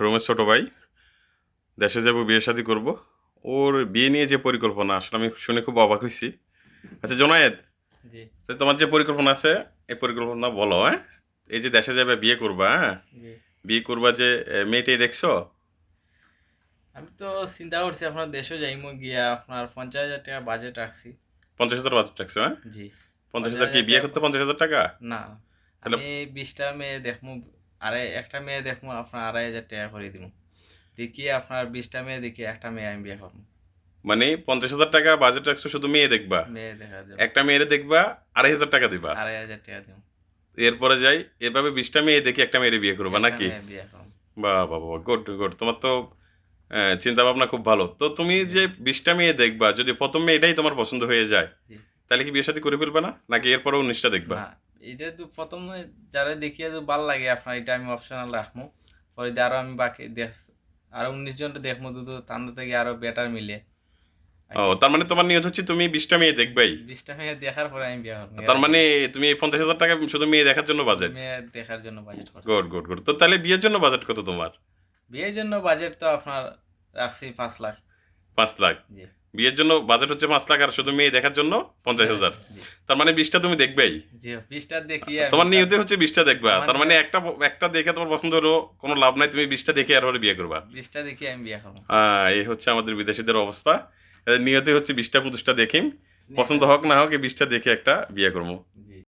রোমের ছোট ভাই দেশে যাব, বিয়ে শাদী করব। ওর বিয়ে নিয়ে যে পরিকল্পনা, আসলে আমি শুনে খুব অবাক হয়েছি। আচ্ছা জোনায়েদ, জি, তো তোমার যে পরিকল্পনা আছে এই পরিকল্পনা বলো। হ্যাঁ, এই যে দেশে যাবে বিয়ে করবা, হ্যাঁ, জি। বিয়ে করবা যে মেয়েটাই দেখছো? আমি তো চিন্তা করছি আপনার দেশেও যাইমু গিয়া আপনার 50,000 টাকা বাজেট রাখছি। 50,000 বাজেট রাখছো? হ্যাঁ, জি, 50,000 পঞ্চাশ কি হাজার বিয়ে টাকা করতে 50,000 টাকা? না, তাহলে আমি 20টা মেয়ে দেখমু, একটা মেয়ে দেখমু আপনার 2,500 টাকা করে দিব। দেখি আপনার 20টা মেয়ে দেখি একটা মেয়ে আমি বিয়ে করবো। মানে 50,000 টাকা বাজেট রাখছো শুধু মেয়ে দেখবা? মেয়ে দেখার জন্য একটা মেয়েরে দেখবা, 2,500 টাকা দিবা। 2,500 টাকা দিব। এরপরে যাই, এভাবে 20টা মেয়ে দেখে একটা মেয়েরে বিয়ে করবা একটা নাকি? মেয়ে বিয়ে করবো। বাহ বাহ বাহ, গুড গুড। তোমার তো চিন্তা ভাবনা খুব ভালো। তো তুমি জি, যে 20টা মেয়ে দেখবা, যদি প্রথম মেয়েটাই তোমার পছন্দ হয়ে যায়, জি। তাহলে কি বিয়ে শাদী করে ফেলবে না, নাকি এরপরে 19টা দেখবা? না, এটা তো প্রথমে যারা দেখিয়ে তো ভাল লাগে আপনার, এটা আমি অপশনাল রাখবো। পরে দিয়ে আরো আমি বাকি দেখ আরো 19 জনটা দেখবো, দুটো তান্দ থেকে আরো বেটার মিলে ও, আইছে। তার মানে তোমার নিয়ত হচ্ছে তুমি 20টা মেয়ে দেখবাই। 20টা মেয়ে দেখার পরে আমি বিয়ে করবো, এর তার আগে মানে না। তুমি এই 50,000 টাকা শুধু মেয়ে দেখার জন্য বাজেট? মেয়ে দেখার জন্য বাজেট করছি। Good good good. তো তাহলে বিয়ের জন্য বাজেট কত তোমার? বিয়ের জন্য বাজেট তো আপনার রাখছি 5 লাখ। 5 লাখ? জি, বিয়ের জন্য বাজেট হচ্ছে 5 লাখ, আর শুধু মেয়ে দেখার জন্য 50,000। জি, তার মানে 20টা তুমি দেখবেই। জি। 20টা দেখিয়ে আমি তোমার নিয়তে হচ্ছে 20টা দেখবা, আমার তার মানে নিয়ে একটা একটা দেখে তোমার পছন্দ হলো, কোনো লাভ নাই, তুমি 20টা দেখে আর হলে বিয়ে করবা। 20টা দেখিয়ে আমি বিয়ে করবো। এই হচ্ছে আমাদের বিদেশিদের অবস্থা। এদের নিয়তে হচ্ছে 20টা 25টা দেখিম, পছন্দ নিয়ে- হোক না হোক এই 20টা দেখে একটা বিয়ে করবো।